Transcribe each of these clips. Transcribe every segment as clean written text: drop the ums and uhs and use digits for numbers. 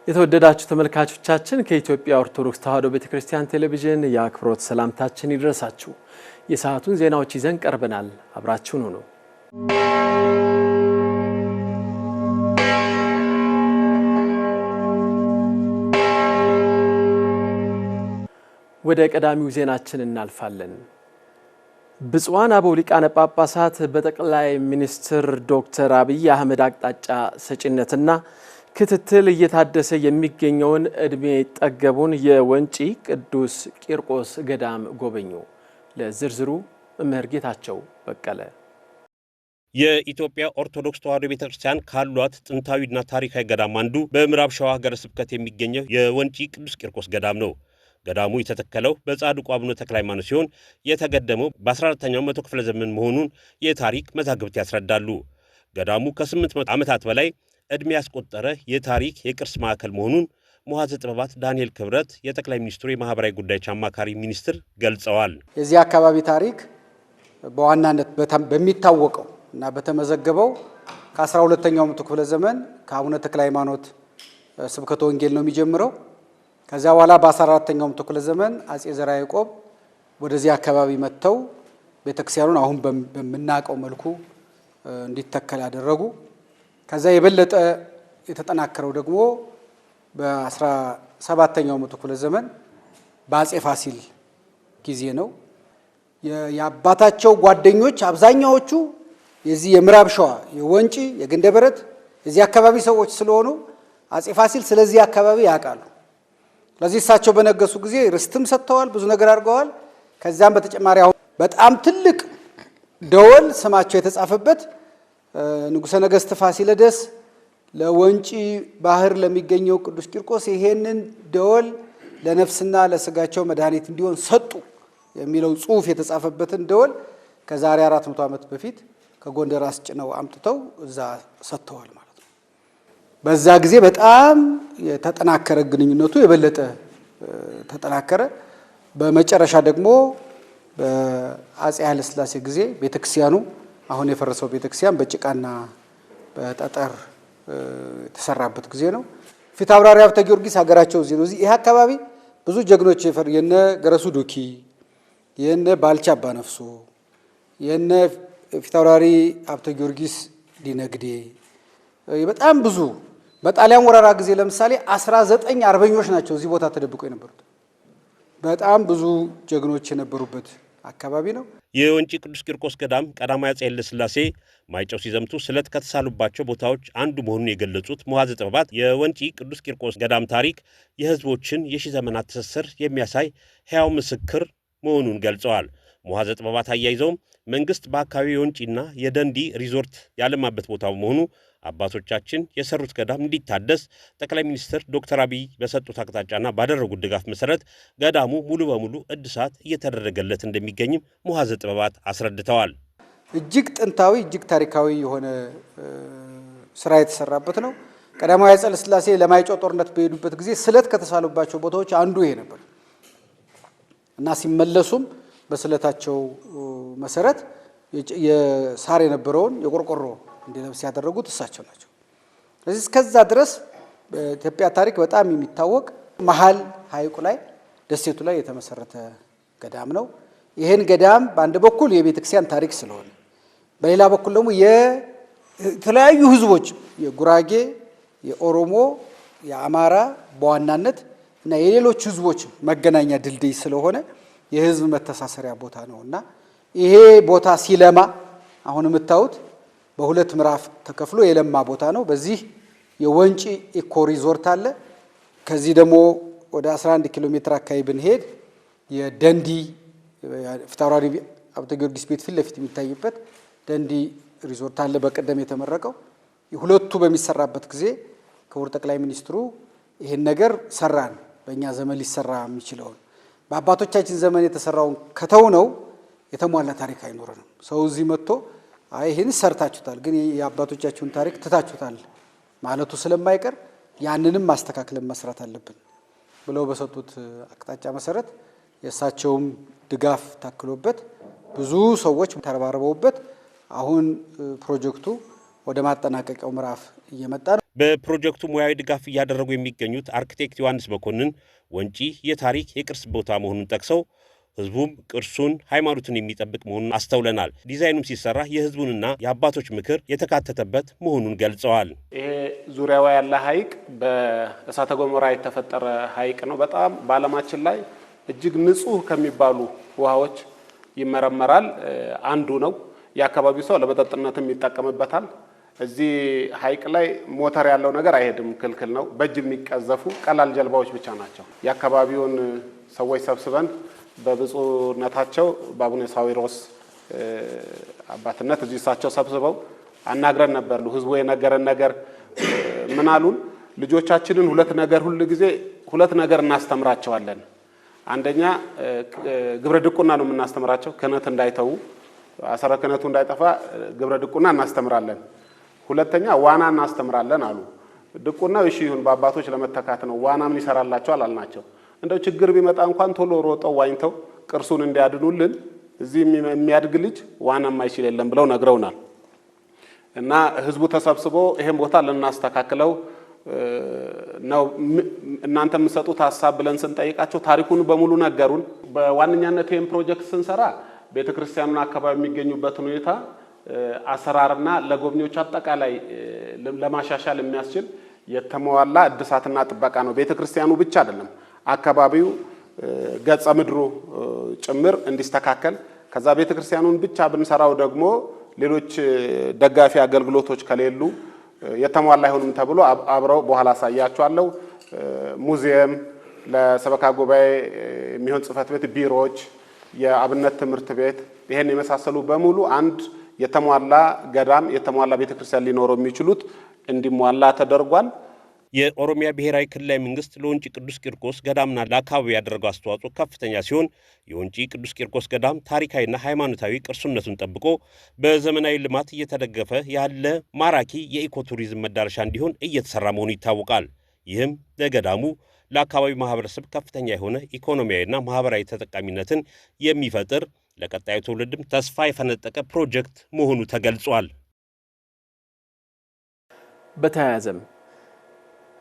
የተወደዳችሁ ተመልካቾቻችን ከኢትዮጵያ ኦርቶዶክስ ተዋሕዶ ቤተክርስቲያን ቴሌቪዥን የአክብሮት ሰላምታችን ይድረሳችሁ። የሰዓቱን ዜናዎች ይዘን ቀርበናል። አብራችሁን ሁኑ። ወደ ቀዳሚው ዜናችን እናልፋለን። ብፁዓን አበው ሊቃነ ጳጳሳት በጠቅላይ ሚኒስትር ዶክተር አብይ አህመድ አቅጣጫ ሰጪነትና ክትትል እየታደሰ የሚገኘውን እድሜ ጠገቡን የወንጪ ቅዱስ ቂርቆስ ገዳም ጎበኙ። ለዝርዝሩ መምህር ጌታቸው በቀለ። የኢትዮጵያ ኦርቶዶክስ ተዋሕዶ ቤተክርስቲያን ካሏት ጥንታዊና ታሪካዊ ገዳም አንዱ በምዕራብ ሸዋ ሀገረ ስብከት የሚገኘው የወንጪ ቅዱስ ቂርቆስ ገዳም ነው። ገዳሙ የተተከለው በጻድቁ አቡነ ተክለ ሃይማኖት ሲሆን የተገደመው በ14ኛው መቶ ክፍለ ዘመን መሆኑን የታሪክ መዛግብት ያስረዳሉ። ገዳሙ ከ800 ዓመታት በላይ እድሜ ያስቆጠረ የታሪክ የቅርስ ማዕከል መሆኑን መዋዘ ጥበባት ዳንኤል ክብረት የጠቅላይ ሚኒስትሩ የማህበራዊ ጉዳዮች አማካሪ ሚኒስትር ገልጸዋል። የዚህ አካባቢ ታሪክ በዋናነት በሚታወቀው እና በተመዘገበው ከ12ኛው መቶ ክፍለ ዘመን ከአቡነ ተክለ ሃይማኖት ስብከተ ወንጌል ነው የሚጀምረው። ከዚያ በኋላ በ14ኛው መቶ ክፍለ ዘመን አጼ ዘርዓ ያዕቆብ ወደዚህ አካባቢ መጥተው ቤተክርስቲያኑን አሁን በምናውቀው መልኩ እንዲተከል ያደረጉ። ከዛ የበለጠ የተጠናከረው ደግሞ በ17ኛው መቶ ክፍለ ዘመን በአጼ ፋሲል ጊዜ ነው። የአባታቸው ጓደኞች አብዛኛዎቹ የዚህ የምዕራብ ሸዋ የወንጪ የግንደበረት የዚህ አካባቢ ሰዎች ስለሆኑ አጼ ፋሲል ስለዚህ አካባቢ ያውቃሉ። ስለዚህ እሳቸው በነገሱ ጊዜ ርስትም ሰጥተዋል፣ ብዙ ነገር አድርገዋል። ከዛም በተጨማሪ አሁን በጣም ትልቅ ደወል ስማቸው የተጻፈበት ንጉሠ ነገሥት ፋሲለደስ ለወንጪ ባህር ለሚገኘው ቅዱስ ቂርቆስ ይሄንን ደወል ለነፍስና ለስጋቸው መድኃኒት እንዲሆን ሰጡ የሚለው ጽሑፍ የተጻፈበትን ደወል ከዛሬ 400 ዓመት በፊት ከጎንደር አስጭነው አምጥተው እዛ ሰጥተዋል ማለት ነው። በዛ ጊዜ በጣም የተጠናከረ ግንኙነቱ የበለጠ ተጠናከረ። በመጨረሻ ደግሞ በአጼ ኃይለ ሥላሴ ጊዜ ቤተክርስቲያኑ አሁን የፈረሰው ቤተክርስቲያን በጭቃና በጠጠር የተሰራበት ጊዜ ነው። ፊት አውራሪ ሀብተ ጊዮርጊስ ሀገራቸው እዚህ ነው። ይህ አካባቢ ብዙ ጀግኖች የነ ገረሱ ዱኪ፣ የነ ባልቻ አባ ነፍሶ፣ የነ ፊት አውራሪ ሀብተ ጊዮርጊስ ዲነግዴ በጣም ብዙ በጣሊያን ወረራ ጊዜ ለምሳሌ 19 አርበኞች ናቸው እዚህ ቦታ ተደብቀው የነበሩት። በጣም ብዙ ጀግኖች የነበሩበት አካባቢ ነው። የወንጪ ቅዱስ ቂርቆስ ገዳም ቀዳማዊ አፄ ኃይለ ሥላሴ ማይጨው ሲዘምቱ ስለት ከተሳሉባቸው ቦታዎች አንዱ መሆኑን የገለጹት መዋዘ ጥበባት የወንጪ ቅዱስ ቂርቆስ ገዳም ታሪክ የሕዝቦችን የሺህ ዘመናት ትስስር የሚያሳይ ሕያው ምስክር መሆኑን ገልጸዋል። መዋዘ ጥበባት አያይዘውም መንግስት በአካባቢው የወንጪና የደንዲ ሪዞርት ያለማበት ቦታ በመሆኑ አባቶቻችን የሰሩት ገዳም እንዲታደስ ጠቅላይ ሚኒስትር ዶክተር አብይ በሰጡት አቅጣጫና ባደረጉት ድጋፍ መሰረት ገዳሙ ሙሉ በሙሉ እድሳት እየተደረገለት እንደሚገኝም መዋዘ ጥበባት አስረድተዋል። እጅግ ጥንታዊ እጅግ ታሪካዊ የሆነ ስራ የተሰራበት ነው። ቀዳማዊ አፄ ኃይለ ሥላሴ ለማይጨው ጦርነት በሄዱበት ጊዜ ስለት ከተሳሉባቸው ቦታዎች አንዱ ይሄ ነበር እና ሲመለሱም በስለታቸው መሰረት የሳር የነበረውን የቆርቆሮ እንዲለብስ ያደረጉት እሳቸው ናቸው። ስለዚህ እስከዛ ድረስ በኢትዮጵያ ታሪክ በጣም የሚታወቅ መሀል ሐይቁ ላይ ደሴቱ ላይ የተመሰረተ ገዳም ነው። ይህን ገዳም በአንድ በኩል የቤተክርስቲያን ታሪክ ስለሆነ፣ በሌላ በኩል ደግሞ የተለያዩ ህዝቦች የጉራጌ፣ የኦሮሞ፣ የአማራ በዋናነት እና የሌሎች ህዝቦች መገናኛ ድልድይ ስለሆነ የህዝብ መተሳሰሪያ ቦታ ነው እና ይሄ ቦታ ሲለማ አሁን የምታዩት በሁለት ምዕራፍ ተከፍሎ የለማ ቦታ ነው። በዚህ የወንጪ ኢኮ ሪዞርት አለ። ከዚህ ደግሞ ወደ 11 ኪሎ ሜትር አካባቢ ብንሄድ የደንዲ ፊት አውራሪ ሀብተ ጊዮርጊስ ቤት ፊት ለፊት የሚታይበት ደንዲ ሪዞርት አለ። በቀደም የተመረቀው ሁለቱ በሚሰራበት ጊዜ ክቡር ጠቅላይ ሚኒስትሩ ይሄን ነገር ሰራን፣ በእኛ ዘመን ሊሰራ የሚችለውን በአባቶቻችን ዘመን የተሰራውን ከተው ነው የተሟላ ታሪክ አይኖረንም። ሰው እዚህ መጥቶ ይህን ሰርታችሁታል ግን የአባቶቻችሁን ታሪክ ትታችሁታል ማለቱ ስለማይቀር ያንንም ማስተካከልን መስራት አለብን ብለው በሰጡት አቅጣጫ መሰረት የእሳቸውም ድጋፍ ታክሎበት ብዙ ሰዎች ተረባርበውበት አሁን ፕሮጀክቱ ወደ ማጠናቀቂያው ምዕራፍ እየመጣ ነው። በፕሮጀክቱ ሙያዊ ድጋፍ እያደረጉ የሚገኙት አርክቴክት ዮሐንስ መኮንን ወንጪ የታሪክ የቅርስ ቦታ መሆኑን ጠቅሰው ህዝቡም ቅርሱን ሃይማኖቱን የሚጠብቅ መሆኑን አስተውለናል። ዲዛይኑም ሲሰራ የህዝቡንና የአባቶች ምክር የተካተተበት መሆኑን ገልጸዋል። ይሄ ዙሪያው ያለ ሐይቅ በእሳተ ገሞራ የተፈጠረ ሐይቅ ነው። በጣም በዓለማችን ላይ እጅግ ንጹህ ከሚባሉ ውሃዎች ይመረመራል አንዱ ነው። የአካባቢው ሰው ለመጠጥነትም ይጠቀምበታል። እዚህ ሐይቅ ላይ ሞተር ያለው ነገር አይሄድም፣ ክልክል ነው። በእጅ የሚቀዘፉ ቀላል ጀልባዎች ብቻ ናቸው። የአካባቢውን ሰዎች ሰብስበን በብፁዕነታቸው በአቡነ ሳዊሮስ አባትነት እዚህ እሳቸው ሰብስበው አናግረን ነበር። ህዝቡ የነገረን ነገር ምን አሉን? ልጆቻችንን ሁለት ነገር እናስተምራቸዋለን። አንደኛ ግብረ ድቁና ነው የምናስተምራቸው፣ ክህነት እንዳይተዉ፣ አሰረ ክህነቱ እንዳይጠፋ ግብረ ድቁና እናስተምራለን። ሁለተኛ ዋና እናስተምራለን አሉ። ድቁናው እሺ ይሁን በአባቶች ለመተካት ነው፣ ዋና ምን ይሰራላቸዋል አልናቸው። እንደው ችግር ቢመጣ እንኳን ቶሎ ሮጠው ዋኝተው ቅርሱን እንዲያድኑልን እዚህ የሚያድግ ልጅ ዋና የማይችል የለም ብለው ነግረውናል። እና ህዝቡ ተሰብስቦ ይሄን ቦታ ልናስተካክለው ነው እናንተ የምትሰጡት ሐሳብ ብለን ስንጠይቃቸው ታሪኩን በሙሉ ነገሩን። በዋነኛነት ይሄን ፕሮጀክት ስንሰራ ቤተክርስቲያኑን አካባቢ የሚገኙበት ሁኔታ አሰራርና ለጎብኚዎች አጠቃላይ ለማሻሻል የሚያስችል የተሟላ እድሳትና ጥበቃ ነው። ቤተክርስቲያኑ ብቻ አይደለም፣ አካባቢው ገጸ ምድሩ ጭምር እንዲስተካከል። ከዛ ቤተክርስቲያኑን ብቻ ብንሰራው ደግሞ ሌሎች ደጋፊ አገልግሎቶች ከሌሉ የተሟላ አይሆንም ተብሎ አብረው በኋላ አሳያቸዋለሁ። ሙዚየም፣ ለሰበካ ጉባኤ የሚሆን ጽሕፈት ቤት፣ ቢሮዎች፣ የአብነት ትምህርት ቤት ይሄን የመሳሰሉ በሙሉ አንድ የተሟላ ገዳም የተሟላ ቤተክርስቲያን ሊኖረው የሚችሉት እንዲሟላ ተደርጓል። የኦሮሚያ ብሔራዊ ክልላዊ መንግስት ለወንጪ ቅዱስ ቂርቆስ ገዳምና ለአካባቢው ያደረገው አስተዋጽኦ ከፍተኛ ሲሆን የወንጪ ቅዱስ ቂርቆስ ገዳም ታሪካዊና ሃይማኖታዊ ቅርሱነቱን ጠብቆ በዘመናዊ ልማት እየተደገፈ ያለ ማራኪ የኢኮቱሪዝም መዳረሻ እንዲሆን እየተሰራ መሆኑ ይታወቃል። ይህም ለገዳሙ ለአካባቢው ማህበረሰብ ከፍተኛ የሆነ ኢኮኖሚያዊና ማህበራዊ ተጠቃሚነትን የሚፈጥር ለቀጣዩ ትውልድም ተስፋ የፈነጠቀ ፕሮጀክት መሆኑ ተገልጿል። በተያያዘም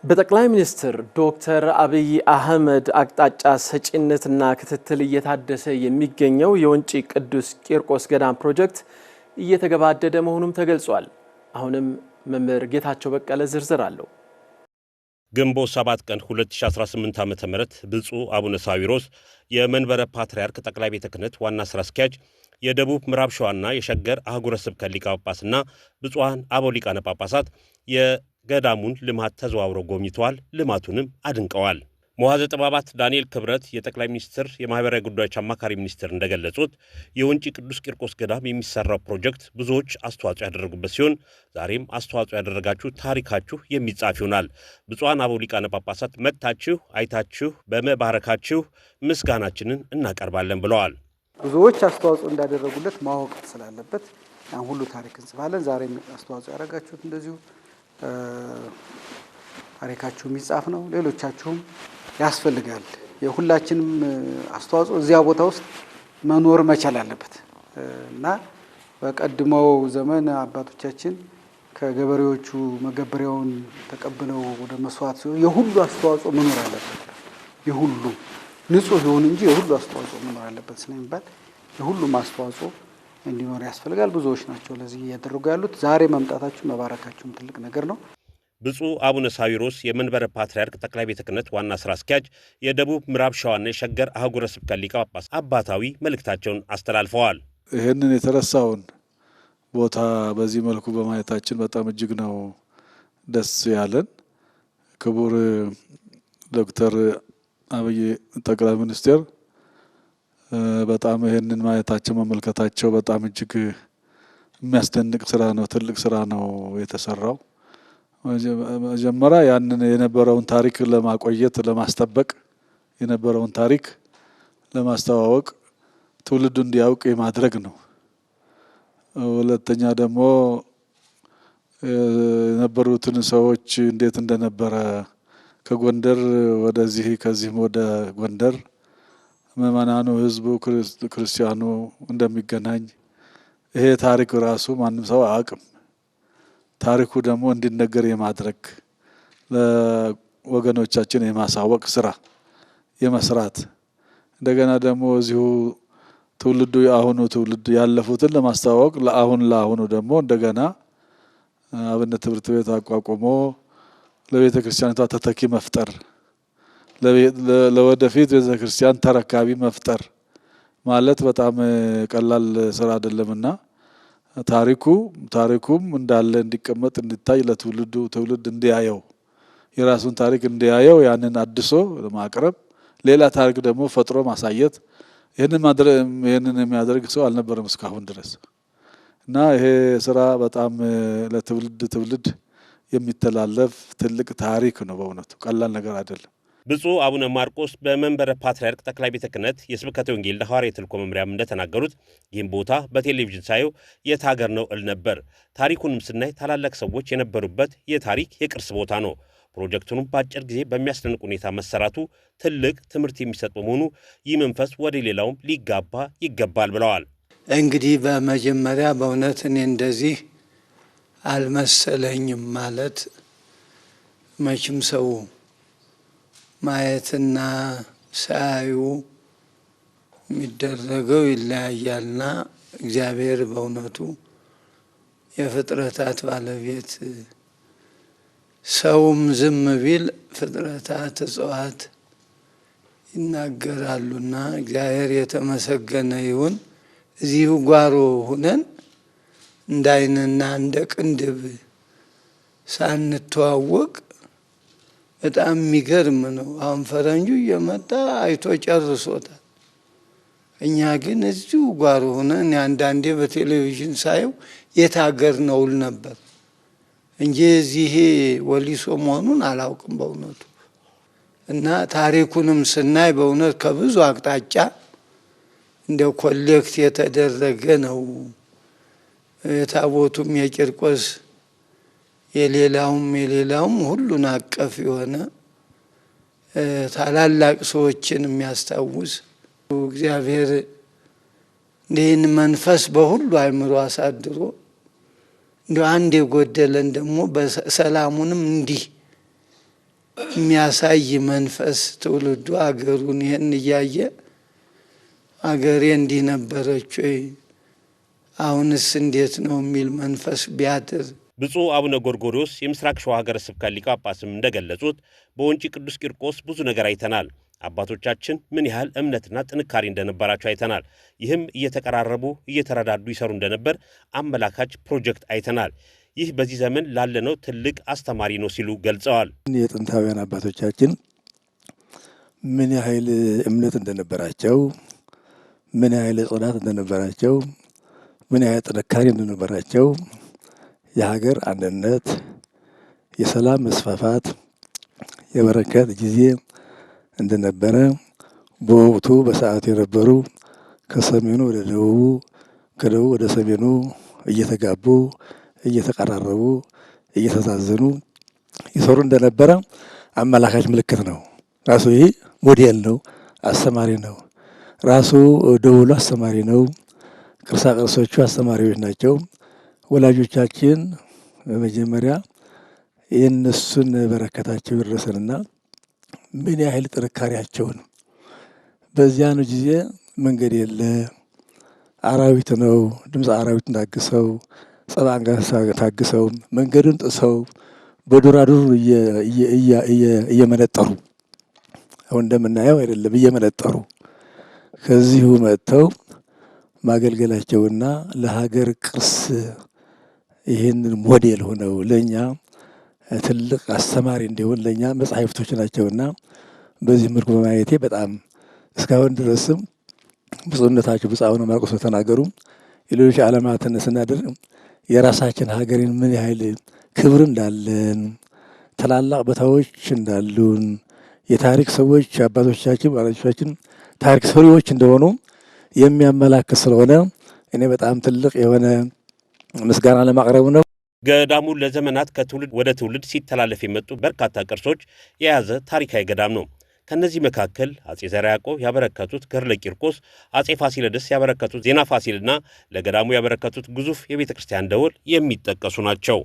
በጠቅላይ ሚኒስትር ዶክተር አብይ አህመድ አቅጣጫ ሰጪነትና ክትትል እየታደሰ የሚገኘው የወንጪ ቅዱስ ቂርቆስ ገዳም ፕሮጀክት እየተገባደደ መሆኑም ተገልጿል። አሁንም መምህር ጌታቸው በቀለ ዝርዝር አለው። ግንቦት 7 ቀን 2018 ዓ.ም ብፁዕ አቡነ ሳዊሮስ የመንበረ ፓትርያርክ ጠቅላይ ቤተ ክህነት ዋና ስራ አስኪያጅ የደቡብ ምዕራብ ሸዋና የሸገር አህጉረ ስብከት ሊቀ ጳጳስና ብፁዓን አበው ሊቃነ ጳጳሳት የገዳሙን ልማት ተዘዋውረው ጎብኝተዋል። ልማቱንም አድንቀዋል። መዋዘ ጥበባት ዳንኤል ክብረት የጠቅላይ ሚኒስትር የማህበራዊ ጉዳዮች አማካሪ ሚኒስትር እንደገለጹት የወንጪ ቅዱስ ቂርቆስ ገዳም የሚሰራው ፕሮጀክት ብዙዎች አስተዋጽኦ ያደረጉበት ሲሆን ዛሬም አስተዋጽኦ ያደረጋችሁ ታሪካችሁ የሚጻፍ ይሆናል። ብፁዓን አበው ሊቃነ ጳጳሳት መጥታችሁ አይታችሁ በመባረካችሁ ምስጋናችንን እናቀርባለን ብለዋል። ብዙዎች አስተዋጽኦ እንዳደረጉለት ማወቅ ስላለበት ያን ሁሉ ታሪክ እንጽፋለን። ዛሬም አስተዋጽኦ ያደረጋችሁት እንደዚሁ ታሪካችሁ የሚጻፍ ነው። ሌሎቻችሁም ያስፈልጋል። የሁላችንም አስተዋጽኦ እዚያ ቦታ ውስጥ መኖር መቻል አለበት እና በቀድሞው ዘመን አባቶቻችን ከገበሬዎቹ መገበሪያውን ተቀብለው ወደ መስዋዕት ሲሆን የሁሉ አስተዋጽኦ መኖር አለበት። የሁሉ ንጹህ ይሁን እንጂ የሁሉ አስተዋጽኦ መኖር አለበት ስለሚባል የሁሉም አስተዋጽኦ እንዲኖር ያስፈልጋል። ብዙዎች ናቸው ለዚህ እያደረጉ ያሉት። ዛሬ መምጣታችሁ መባረካችሁም ትልቅ ነገር ነው። ብፁዕ አቡነ ሳዊሮስ የመንበረ ፓትርያርክ ጠቅላይ ቤተ ክህነት ዋና ስራ አስኪያጅ የደቡብ ምዕራብ ሸዋና የሸገር አህጉረ ስብከት ሊቀ ጳጳስ አባታዊ መልእክታቸውን አስተላልፈዋል። ይህንን የተረሳውን ቦታ በዚህ መልኩ በማየታችን በጣም እጅግ ነው ደስ ያለን። ክቡር ዶክተር አብይ ጠቅላይ ሚኒስትር በጣም ይህንን ማየታቸው መመልከታቸው በጣም እጅግ የሚያስደንቅ ስራ ነው። ትልቅ ስራ ነው የተሰራው። መጀመሪያ ያንን የነበረውን ታሪክ ለማቆየት ለማስጠበቅ የነበረውን ታሪክ ለማስተዋወቅ ትውልዱ እንዲያውቅ የማድረግ ነው። ሁለተኛ ደግሞ የነበሩትን ሰዎች እንዴት እንደነበረ ከጎንደር ወደዚህ ከዚህም ወደ ጎንደር ምዕመናኑ፣ ህዝቡ፣ ክርስቲያኑ እንደሚገናኝ ይሄ ታሪክ ራሱ ማንም ሰው አያውቅም። ታሪኩ ደግሞ እንዲነገር የማድረግ ለወገኖቻችን የማሳወቅ ስራ የመስራት እንደገና ደግሞ እዚሁ ትውልዱ የአሁኑ ትውልድ ያለፉትን ለማስተዋወቅ ለአሁኑ ደግሞ እንደገና አብነት ትምህርት ቤት አቋቁሞ ለቤተ ክርስቲያኒቷ ተተኪ መፍጠር ለወደፊት ቤተ ክርስቲያን ተረካቢ መፍጠር ማለት በጣም ቀላል ስራ አይደለምና ታሪኩም እንዳለ እንዲቀመጥ እንዲታይ ትውልድ እንዲያየው የራሱን ታሪክ እንዲያየው ያንን አድሶ ለማቅረብ ሌላ ታሪክ ደግሞ ፈጥሮ ማሳየት ይሄንን የሚያደርግ ሰው አልነበረም እስካሁን ድረስ እና ይሄ ስራ በጣም ለትውልድ የሚተላለፍ ትልቅ ታሪክ ነው። በእውነቱ ቀላል ነገር አይደለም። ብፁዕ አቡነ ማርቆስ በመንበረ ፓትርያርክ ጠቅላይ ቤተ ክህነት የስብከተ ወንጌል ሐዋርያዊ ተልእኮ መምሪያም እንደተናገሩት ይህም ቦታ በቴሌቪዥን ሳየው የት ሀገር ነው እል ነበር። ታሪኩንም ስናይ ታላላቅ ሰዎች የነበሩበት የታሪክ የቅርስ ቦታ ነው። ፕሮጀክቱንም በአጭር ጊዜ በሚያስደንቅ ሁኔታ መሰራቱ ትልቅ ትምህርት የሚሰጥ በመሆኑ ይህ መንፈስ ወደ ሌላውም ሊጋባ ይገባል ብለዋል። እንግዲህ በመጀመሪያ በእውነት እኔ እንደዚህ አልመሰለኝም ማለት መቼም ሰው ማየትና ሳዩ የሚደረገው ይለያያልና እግዚአብሔር በእውነቱ የፍጥረታት ባለቤት ሰውም ዝም ቢል ፍጥረታት እጽዋት ይናገራሉና እግዚአብሔር የተመሰገነ ይሁን። እዚሁ ጓሮ ሁነን እንደ ዓይንና እንደ ቅንድብ ሳንተዋወቅ በጣም የሚገርም ነው። አሁን ፈረንጁ እየመጣ አይቶ ጨርሶታል። እኛ ግን እዚሁ ጓሮ ሆነን አንዳንዴ በቴሌቪዥን ሳየው የት ሀገር ነው እል ነበር እንጂ እዚህ ወሊሶ መሆኑን አላውቅም በእውነቱ። እና ታሪኩንም ስናይ በእውነት ከብዙ አቅጣጫ እንደ ኮሌክት የተደረገ ነው። የታቦቱም የቂርቆስ የሌላውም ሁሉን አቀፍ የሆነ ታላላቅ ሰዎችን የሚያስታውስ እግዚአብሔር ይህን መንፈስ በሁሉ አእምሮ አሳድሮ እንደ አንድ የጎደለን ደግሞ በሰላሙንም እንዲህ የሚያሳይ መንፈስ ትውልዱ አገሩን ይህን እያየ አገሬ እንዲህ ነበረች ወይ አሁንስ እንዴት ነው የሚል መንፈስ ቢያድር። ብፁዕ አቡነ ጎርጎርዮስ የምስራቅ ሸዋ ሀገረ ስብከት ሊቀ ጳጳስም እንደገለጹት በወንጪ ቅዱስ ቂርቆስ ብዙ ነገር አይተናል። አባቶቻችን ምን ያህል እምነትና ጥንካሬ እንደነበራቸው አይተናል። ይህም እየተቀራረቡ እየተረዳዱ ይሰሩ እንደነበር አመላካች ፕሮጀክት አይተናል። ይህ በዚህ ዘመን ላለነው ትልቅ አስተማሪ ነው ሲሉ ገልጸዋል። የጥንታውያን አባቶቻችን ምን ያህል እምነት እንደነበራቸው፣ ምን ያህል ጽናት እንደነበራቸው፣ ምን ያህል ጥንካሬ እንደነበራቸው የሀገር አንድነት፣ የሰላም መስፋፋት፣ የበረከት ጊዜ እንደነበረ በወቅቱ በሰዓቱ የነበሩ ከሰሜኑ ወደ ደቡቡ ከደቡብ ወደ ሰሜኑ እየተጋቡ እየተቀራረቡ እየተዛዘኑ ይሰሩ እንደነበረ አመላካች ምልክት ነው። ራሱ ይህ ሞዴል ነው፣ አስተማሪ ነው። ራሱ ደውሉ አስተማሪ ነው። ቅርሳ ቅርሶቹ አስተማሪዎች ናቸው። ወላጆቻችን በመጀመሪያ የእነሱን በረከታቸው ይድረሰንና ምን ያህል ጥንካሬያቸውን በዚያኑ ጊዜ መንገድ የለ አራዊት ነው። ድምፅ አራዊትን ታግሰው ጸባን ታግሰው መንገዱን ጥሰው በዱራዱር እየመነጠሩ አሁን እንደምናየው አይደለም፣ እየመነጠሩ ከዚሁ መጥተው ማገልገላቸውና ለሀገር ቅርስ ይህንን ሞዴል ሆነው ለእኛ ትልቅ አስተማሪ እንዲሆን ለእኛ መጻሕፍቶች ናቸውና በዚህ መልኩ በማየቴ በጣም እስካሁን ድረስም ብፁዕነታቸው ብፁዕ አቡነ ማርቆስ ተናገሩ የሌሎች ዓለማትን ስናደርግ የራሳችን ሀገርን ምን ያህል ክብር እንዳለን ታላላቅ ቦታዎች እንዳሉን የታሪክ ሰዎች አባቶቻችን ወላጆቻችን ታሪክ ሰሪዎች እንደሆኑ የሚያመላክት ስለሆነ እኔ በጣም ትልቅ የሆነ ምስጋና ለማቅረብ ነው። ገዳሙ ለዘመናት ከትውልድ ወደ ትውልድ ሲተላለፍ የመጡ በርካታ ቅርሶች የያዘ ታሪካዊ ገዳም ነው። ከነዚህ መካከል አጼ ዘርዓ ያዕቆብ ያበረከቱት ገድለ ቂርቆስ፣ አጼ ፋሲለደስ ያበረከቱት ዜና ፋሲልና ለገዳሙ ያበረከቱት ግዙፍ የቤተ ክርስቲያን ደወል የሚጠቀሱ ናቸው።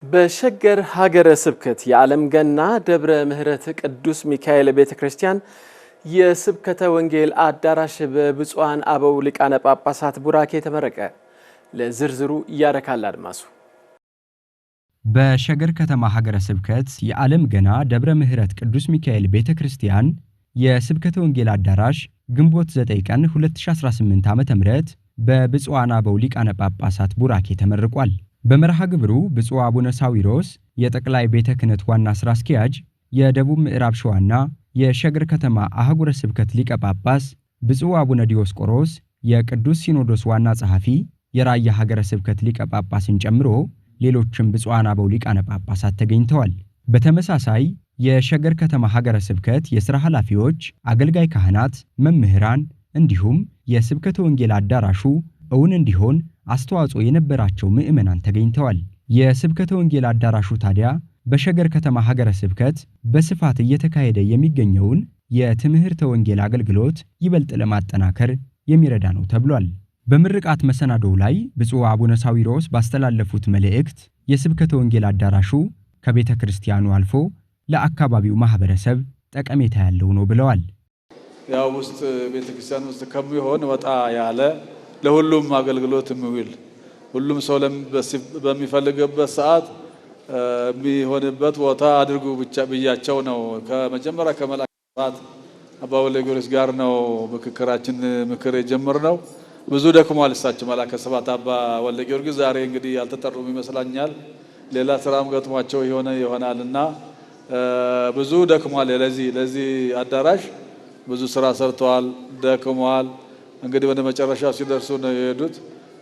በሸገር ሀገረ ስብከት የዓለም ገና ደብረ ምሕረት ቅዱስ ሚካኤል ቤተክርስቲያን የስብከተ ወንጌል አዳራሽ በብፁዓን አበው ሊቃነ ጳጳሳት ቡራኬ ተመረቀ። ለዝርዝሩ ያረካል አድማሱ። በሸገር ከተማ ሀገረ ስብከት የዓለም ገና ደብረ ምሕረት ቅዱስ ሚካኤል ቤተክርስቲያን የስብከተ ወንጌል አዳራሽ ግንቦት 9 ቀን 2018 ዓ.ም በብፁዓን አበው ሊቃነ ጳጳሳት ቡራኬ ተመርቋል። በመርሃ ግብሩ ብፁዕ አቡነ ሳዊሮስ የጠቅላይ ቤተ ክህነት ዋና ሥራ አስኪያጅ፣ የደቡብ ምዕራብ ሸዋና የሸገር ከተማ አህጉረ ስብከት ሊቀ ጳጳስ፣ ብፁዕ አቡነ ዲዮስቆሮስ የቅዱስ ሲኖዶስ ዋና ጸሐፊ፣ የራያ ሀገረ ስብከት ሊቀ ጳጳስን ጨምሮ ሌሎችም ብፁዓን አበው ሊቃነ ጳጳሳት ተገኝተዋል። በተመሳሳይ የሸገር ከተማ ሀገረ ስብከት የሥራ ኃላፊዎች፣ አገልጋይ ካህናት፣ መምህራን እንዲሁም የስብከተ ወንጌል አዳራሹ እውን እንዲሆን አስተዋጽኦ የነበራቸው ምዕመናን ተገኝተዋል። የስብከተ ወንጌል አዳራሹ ታዲያ በሸገር ከተማ ሀገረ ስብከት በስፋት እየተካሄደ የሚገኘውን የትምህርተ ወንጌል አገልግሎት ይበልጥ ለማጠናከር የሚረዳ ነው ተብሏል። በምርቃት መሰናዶው ላይ ብፁዕ አቡነ ሳዊሮስ ባስተላለፉት መልእክት የስብከተ ወንጌል አዳራሹ ከቤተ ክርስቲያኑ አልፎ ለአካባቢው ማህበረሰብ ጠቀሜታ ያለው ነው ብለዋል። ያው ውስጥ ቤተ ክርስቲያን ውስጥ ከሚሆን ወጣ ያለ ለሁሉም አገልግሎት የሚውል ሁሉም ሰው በሚፈልግበት ሰዓት የሚሆንበት ቦታ አድርጉ ብቻ ብያቸው ነው። ከመጀመሪያ ከመላእክት አባ ወልደ ጊዮርጊስ ጋር ነው ምክር የጀመርነው። ብዙ ደክሟል። እሳቸው መላከ ስብሐት አባ ወልደ ጊዮርጊስ ዛሬ እንግዲህ ያልተጠሩም ይመስላኛል። ሌላ ስራም ገጥሟቸው ይሆናልና ብዙ ደክሟል። ለዚህ አዳራሽ ብዙ ስራ ሰርተዋል፣ ደክመዋል። እንግዲህ ወደ መጨረሻው ሲደርሱ ነው የሄዱት።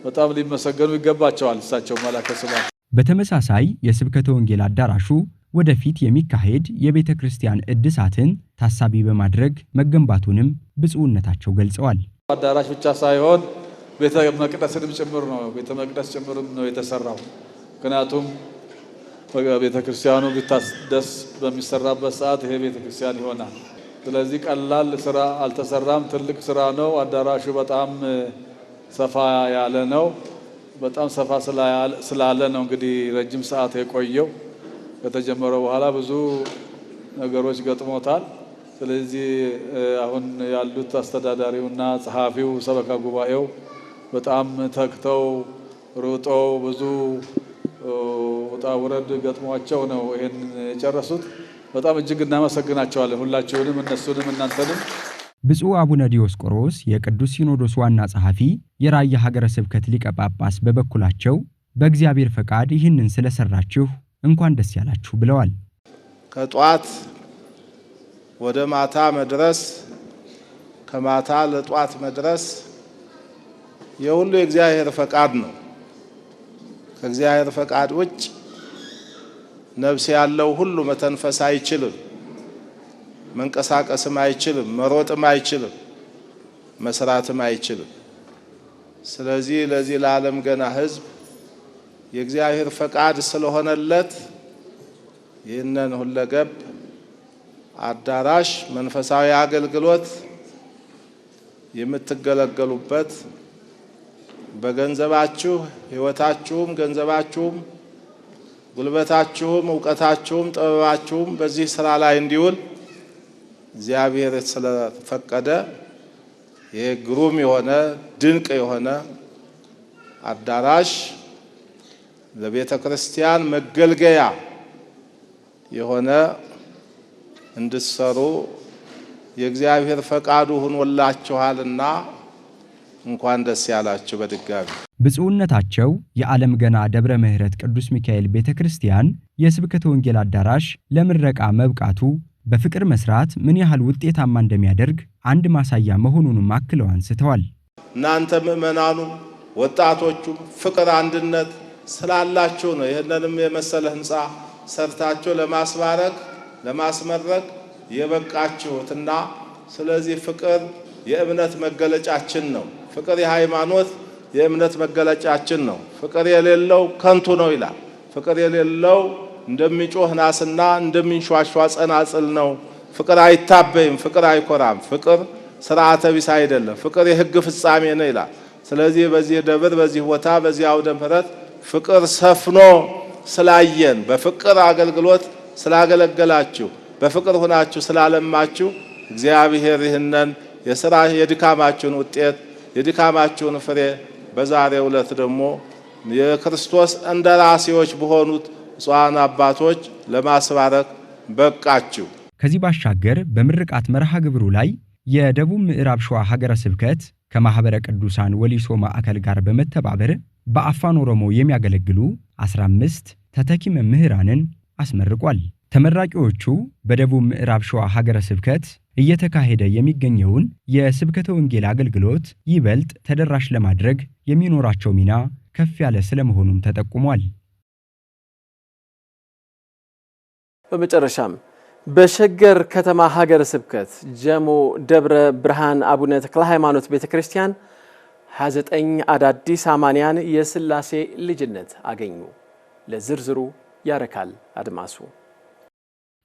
በጣም ሊመሰገኑ ይገባቸዋል እሳቸው መላከ ስብሐት። በተመሳሳይ የስብከተ ወንጌል አዳራሹ ወደፊት የሚካሄድ የቤተ ክርስቲያን እድሳትን ታሳቢ በማድረግ መገንባቱንም ብፁዕነታቸው ገልጸዋል። አዳራሽ ብቻ ሳይሆን ቤተ መቅደስንም ጭምር ነው የተሰራው። ምክንያቱም ቤተ ክርስቲያኑ ቢታደስ በሚሰራበት ሰዓት ይሄ ቤተ ክርስቲያን ይሆናል። ስለዚህ ቀላል ስራ አልተሰራም፣ ትልቅ ስራ ነው። አዳራሹ በጣም ሰፋ ያለ ነው። በጣም ሰፋ ስላለ ነው እንግዲህ ረጅም ሰዓት የቆየው። ከተጀመረው በኋላ ብዙ ነገሮች ገጥሞታል። ስለዚህ አሁን ያሉት አስተዳዳሪውና ጸሐፊው ሰበካ ጉባኤው በጣም ተክተው ሩጠው ብዙ ውጣ ውረድ ገጥሟቸው ነው ይሄን የጨረሱት። በጣም እጅግ እናመሰግናቸዋለን ሁላችሁንም፣ እነሱንም እናንተንም። ብፁዕ አቡነ ዲዮስቆሮስ የቅዱስ ሲኖዶስ ዋና ጸሐፊ፣ የራያ ሀገረ ስብከት ሊቀ ጳጳስ በበኩላቸው በእግዚአብሔር ፈቃድ ይህንን ስለሰራችሁ እንኳን ደስ ያላችሁ ብለዋል። ከጧት ወደ ማታ መድረስ፣ ከማታ ለጧት መድረስ የሁሉ የእግዚአብሔር ፈቃድ ነው። ከእግዚአብሔር ፈቃድ ውጭ ነፍስ ያለው ሁሉ መተንፈስ አይችልም፣ መንቀሳቀስም አይችልም፣ መሮጥም አይችልም፣ መስራትም አይችልም። ስለዚህ ለዚህ ለዓለም ገና ሕዝብ የእግዚአብሔር ፈቃድ ስለሆነለት ይህንን ሁለገብ አዳራሽ መንፈሳዊ አገልግሎት የምትገለገሉበት በገንዘባችሁ ሕይወታችሁም ገንዘባችሁም ጉልበታችሁም ዕውቀታችሁም ጥበባችሁም በዚህ ስራ ላይ እንዲውል እግዚአብሔር ስለፈቀደ ይህ ግሩም የሆነ ድንቅ የሆነ አዳራሽ ለቤተ ክርስቲያን መገልገያ የሆነ እንድትሰሩ የእግዚአብሔር ፈቃዱ ሆኖላችኋልና እንኳን ደስ ያላችሁ በድጋሚ። ብፁዕነታቸው የዓለም ገና ደብረ ምሕረት ቅዱስ ሚካኤል ቤተክርስቲያን የስብከተ ወንጌል አዳራሽ ለምረቃ መብቃቱ በፍቅር መስራት ምን ያህል ውጤታማ እንደሚያደርግ አንድ ማሳያ መሆኑንም አክለው አንስተዋል። እናንተ ምእመናኑ ወጣቶቹ ፍቅር፣ አንድነት ስላላችሁ ነው ይህንንም የመሰለ ህንፃ ሰርታችሁ ለማስመረቅ የበቃችሁትና ስለዚህ ፍቅር የእምነት መገለጫችን ነው። ፍቅር የሃይማኖት የእምነት መገለጫችን ነው። ፍቅር የሌለው ከንቱ ነው ይላል። ፍቅር የሌለው እንደሚጮህ ናስና እንደሚንሿሿ ጸናጽል ነው። ፍቅር አይታበይም፣ ፍቅር አይኮራም፣ ፍቅር ስርዓተ ቢስ አይደለም፣ ፍቅር የሕግ ፍጻሜ ነው ይላል። ስለዚህ በዚህ ደብር፣ በዚህ ቦታ፣ በዚህ አውደ ምሕረት ፍቅር ሰፍኖ ስላየን በፍቅር አገልግሎት ስላገለገላችሁ በፍቅር ሆናችሁ ስላለማችሁ እግዚአብሔር ይህንን የሥራ የድካማችሁን ውጤት የድካማችሁን ፍሬ በዛሬው ዕለት ደግሞ የክርስቶስ እንደራሴዎች በሆኑት ብፁዓን አባቶች ለማስባረክ በቃችሁ። ከዚህ ባሻገር በምርቃት መርሃ ግብሩ ላይ የደቡብ ምዕራብ ሸዋ ሀገረ ስብከት ከማኅበረ ቅዱሳን ወሊሶ ማዕከል ጋር በመተባበር በአፋን ኦሮሞ የሚያገለግሉ 15 ተተኪ መምህራንን አስመርቋል። ተመራቂዎቹ በደቡብ ምዕራብ ሸዋ ሀገረ ስብከት እየተካሄደ የሚገኘውን የስብከተ ወንጌል አገልግሎት ይበልጥ ተደራሽ ለማድረግ የሚኖራቸው ሚና ከፍ ያለ ስለመሆኑም ተጠቁሟል። በመጨረሻም በሸገር ከተማ ሀገረ ስብከት ጀሞ ደብረ ብርሃን አቡነ ተክለ ሃይማኖት ቤተክርስቲያን 29 አዳዲስ አማንያን የሥላሴ ልጅነት አገኙ። ለዝርዝሩ ያረካል አድማሱ።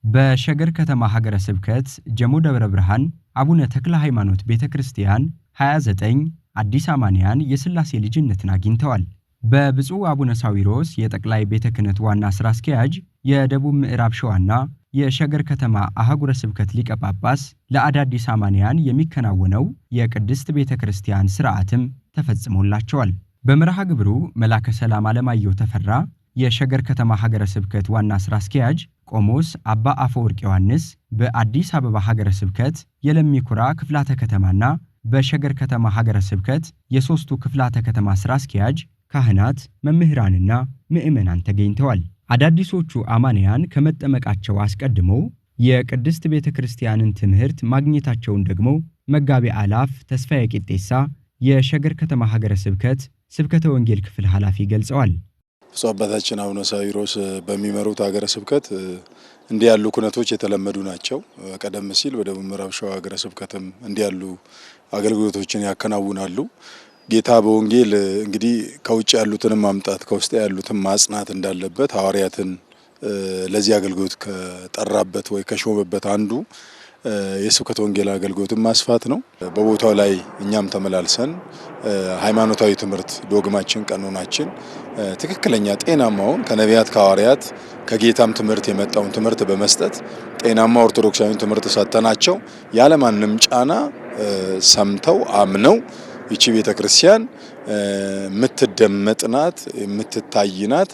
በሸገር ከተማ ሀገረ ስብከት ጀሞ ደብረ ብርሃን አቡነ ተክለ ሃይማኖት ቤተክርስቲያን 29 አዲስ አማንያን የሥላሴ ልጅነትን አግኝተዋል። በብፁዕ አቡነ ሳዊሮስ የጠቅላይ ቤተ ክህነት ዋና ሥራ አስኪያጅ የደቡብ ምዕራብ ሸዋና የሸገር ከተማ አህጉረ ስብከት ሊቀ ጳጳስ ለአዳዲስ አማንያን የሚከናወነው የቅድስት ቤተ ክርስቲያን ሥርዓትም ተፈጽሞላቸዋል። በመርሃ ግብሩ መላከ ሰላም አለማየሁ ተፈራ የሸገር ከተማ ሀገረ ስብከት ዋና ሥራ አስኪያጅ ቆሞስ አባ አፈወርቅ ዮሐንስ በአዲስ አበባ ሀገረ ስብከት የለሚ ኩራ ክፍላተ ከተማና በሸገር ከተማ ሀገረ ስብከት የሦስቱ ክፍላተ ከተማ ሥራ አስኪያጅ ካህናት፣ መምህራንና ምዕመናን ተገኝተዋል። አዳዲሶቹ አማንያን ከመጠመቃቸው አስቀድሞ የቅድስት ቤተ ክርስቲያንን ትምህርት ማግኘታቸውን ደግሞ መጋቢ አላፍ ተስፋዬ ቂጤሳ የሸገር ከተማ ሀገረ ስብከት ስብከተ ወንጌል ክፍል ኃላፊ ገልጸዋል። ብፁዕ አባታችን አቡነ ሳዊሮስ በሚመሩት ሀገረ ስብከት እንዲህ ያሉ ኩነቶች የተለመዱ ናቸው። ቀደም ሲል በደቡብ ምዕራብ ሸዋ ሀገረ ስብከትም እንዲህ ያሉ አገልግሎቶችን ያከናውናሉ። ጌታ በወንጌል እንግዲህ ከውጭ ያሉትን ማምጣት ከውስጥ ያሉትን ማጽናት እንዳለበት ሐዋርያትን ለዚህ አገልግሎት ከጠራበት ወይ ከሾመበት አንዱ የስብከተ ወንጌል አገልግሎትን ማስፋት ነው። በቦታው ላይ እኛም ተመላልሰን ሃይማኖታዊ ትምህርት ዶግማችን፣ ቀኖናችን ትክክለኛ ጤናማውን ከነቢያት ከሐዋርያት ከጌታም ትምህርት የመጣውን ትምህርት በመስጠት ጤናማ ኦርቶዶክሳዊ ትምህርት ሰጥተናቸው ያለማንም ጫና ሰምተው አምነው ይቺ ቤተክርስቲያን የምትደመጥናት የምትታይናት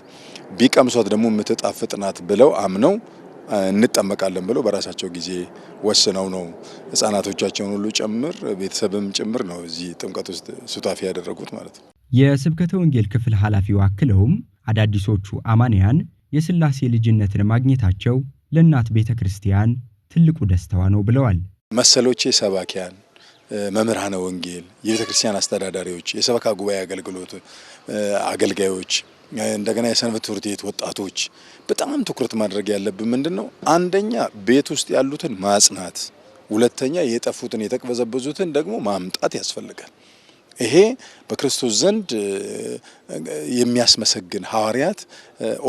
ቢቀምሷት ደግሞ የምትጣፍጥናት ብለው አምነው እንጠመቃለን ብለው በራሳቸው ጊዜ ወስነው ነው ሕፃናቶቻቸውን ሁሉ ጭምር ቤተሰብም ጭምር ነው እዚህ ጥምቀት ውስጥ ሱታፊ ያደረጉት ማለት ነው። የስብከተ ወንጌል ክፍል ኃላፊው አክለውም አዳዲሶቹ አማንያን የሥላሴ ልጅነትን ማግኘታቸው ለእናት ቤተ ክርስቲያን ትልቁ ደስታዋ ነው ብለዋል። መሰሎቼ ሰባኪያን፣ መምህራነ ወንጌል፣ የቤተ ክርስቲያን አስተዳዳሪዎች፣ የሰበካ ጉባኤ አገልግሎት አገልጋዮች፣ እንደገና የሰንበት ትምህርት ቤት ወጣቶች በጣም ትኩረት ማድረግ ያለብን ምንድነው? አንደኛ ቤት ውስጥ ያሉትን ማጽናት፣ ሁለተኛ የጠፉትን የተቅበዘበዙትን ደግሞ ማምጣት ያስፈልጋል። ይሄ በክርስቶስ ዘንድ የሚያስመሰግን ሐዋርያት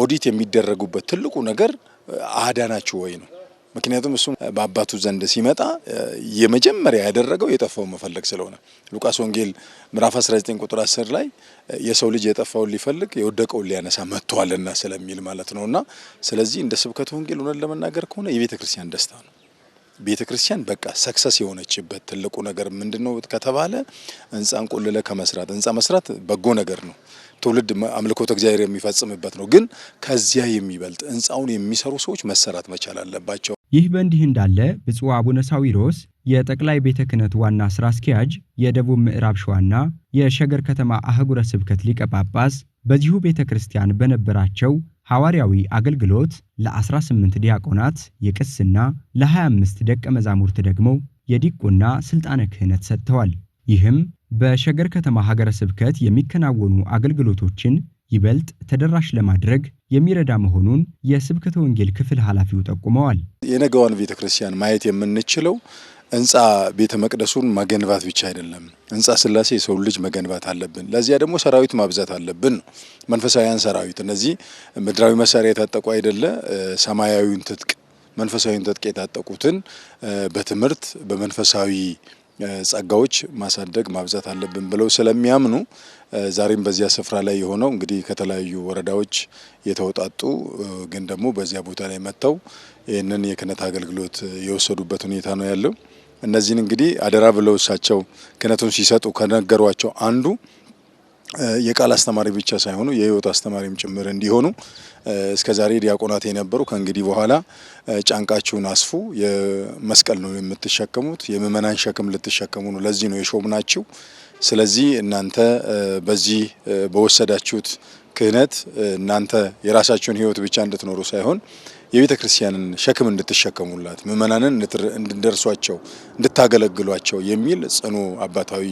ኦዲት የሚደረጉበት ትልቁ ነገር አዳናችሁ ወይ ነው። ምክንያቱም እሱ በአባቱ ዘንድ ሲመጣ የመጀመሪያ ያደረገው የጠፋው መፈለግ ስለሆነ ሉቃስ ወንጌል ምዕራፍ 19 ቁጥር 10 ላይ የሰው ልጅ የጠፋውን ሊፈልግ የወደቀውን ሊያነሳ መጥቷልና ስለሚል ማለት ነውና ስለዚህ እንደ ስብከተ ወንጌል ሆነን ለመናገር ከሆነ የቤተ ክርስቲያን ደስታ ነው። ቤተ ክርስቲያን በቃ ሰክሰስ የሆነችበት ትልቁ ነገር ምንድነው ከተባለ ሕንጻን ቆልለ ከመስራት ሕንጻ መስራት በጎ ነገር ነው። ትውልድ አምልኮተ እግዚአብሔር የሚፈጽምበት ነው። ግን ከዚያ የሚበልጥ ሕንጻውን የሚሰሩ ሰዎች መሰራት መቻል አለባቸው። ይህ በእንዲህ እንዳለ ብፁዕ አቡነ ሳዊሮስ የጠቅላይ ቤተ ክህነት ዋና ሥራ አስኪያጅ የደቡብ ምዕራብ ሸዋና የሸገር ከተማ አህጉረ ስብከት ሊቀ ጳጳስ በዚሁ ቤተ ክርስቲያን በነበራቸው ሐዋርያዊ አገልግሎት ለ18 ዲያቆናት የቅስና ለ25 ደቀ መዛሙርት ደግሞ የዲቁና ሥልጣነ ክህነት ሰጥተዋል። ይህም በሸገር ከተማ ሀገረ ስብከት የሚከናወኑ አገልግሎቶችን ይበልጥ ተደራሽ ለማድረግ የሚረዳ መሆኑን የስብከተ ወንጌል ክፍል ኃላፊው ጠቁመዋል። የነገዋን ቤተ ክርስቲያን ማየት የምንችለው ሕንጻ ቤተ መቅደሱን መገንባት ብቻ አይደለም። ሕንጻ ሥላሴ የሰው ልጅ መገንባት አለብን። ለዚያ ደግሞ ሰራዊት ማብዛት አለብን። መንፈሳዊያን ሰራዊት እነዚህ ምድራዊ መሳሪያ የታጠቁ አይደለ፣ ሰማያዊውን ትጥቅ መንፈሳዊውን ትጥቅ የታጠቁትን በትምህርት በመንፈሳዊ ጸጋዎች ማሳደግ ማብዛት አለብን ብለው ስለሚያምኑ ዛሬም በዚያ ስፍራ ላይ የሆነው እንግዲህ ከተለያዩ ወረዳዎች የተውጣጡ ግን ደግሞ በዚያ ቦታ ላይ መጥተው ይህንን የክህነት አገልግሎት የወሰዱበት ሁኔታ ነው ያለው። እነዚህን እንግዲህ አደራ ብለው እሳቸው ክህነቱን ሲሰጡ ከነገሯቸው አንዱ የቃል አስተማሪ ብቻ ሳይሆኑ የህይወት አስተማሪም ጭምር እንዲሆኑ እስከዛሬ ዲያቆናት የነበሩ ከእንግዲህ በኋላ ጫንቃችሁን አስፉ፣ የመስቀል ነው የምትሸከሙት፣ የምእመናን ሸክም ልትሸከሙ ነው፣ ለዚህ ነው የሾምናችሁ። ስለዚህ እናንተ በዚህ በወሰዳችሁት ክህነት እናንተ የራሳችሁን ህይወት ብቻ እንድትኖሩ ሳይሆን የቤተ ክርስቲያንን ሸክም እንድትሸከሙላት፣ ምእመናንን እንድትደርሷቸው፣ እንድታገለግሏቸው የሚል ጽኑ አባታዊ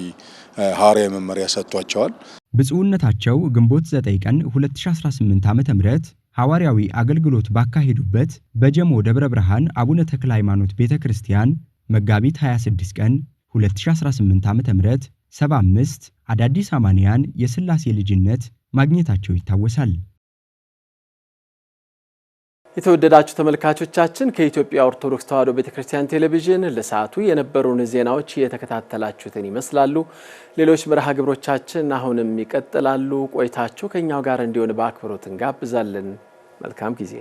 ሐዋርያዊ መመሪያ ሰጥቷቸዋል። ብፁዕነታቸው ግንቦት 9 ቀን 2018 ዓ.ም ሐዋርያዊ አገልግሎት ባካሄዱበት በጀሞ ደብረ ብርሃን አቡነ ተክለ ሃይማኖት ቤተክርስቲያን መጋቢት 26 ቀን 2018 ዓ.ም 75 አዳዲስ አማንያን የሥላሴ ልጅነት ማግኘታቸው ይታወሳል። የተወደዳችሁ ተመልካቾቻችን ከኢትዮጵያ ኦርቶዶክስ ተዋሕዶ ቤተክርስቲያን ቴሌቪዥን ለሰዓቱ የነበሩን ዜናዎች የተከታተላችሁትን ይመስላሉ። ሌሎች መርሃ ግብሮቻችን አሁንም ይቀጥላሉ። ቆይታችሁ ከኛው ጋር እንዲሆን በአክብሮት እንጋብዛለን። መልካም ጊዜ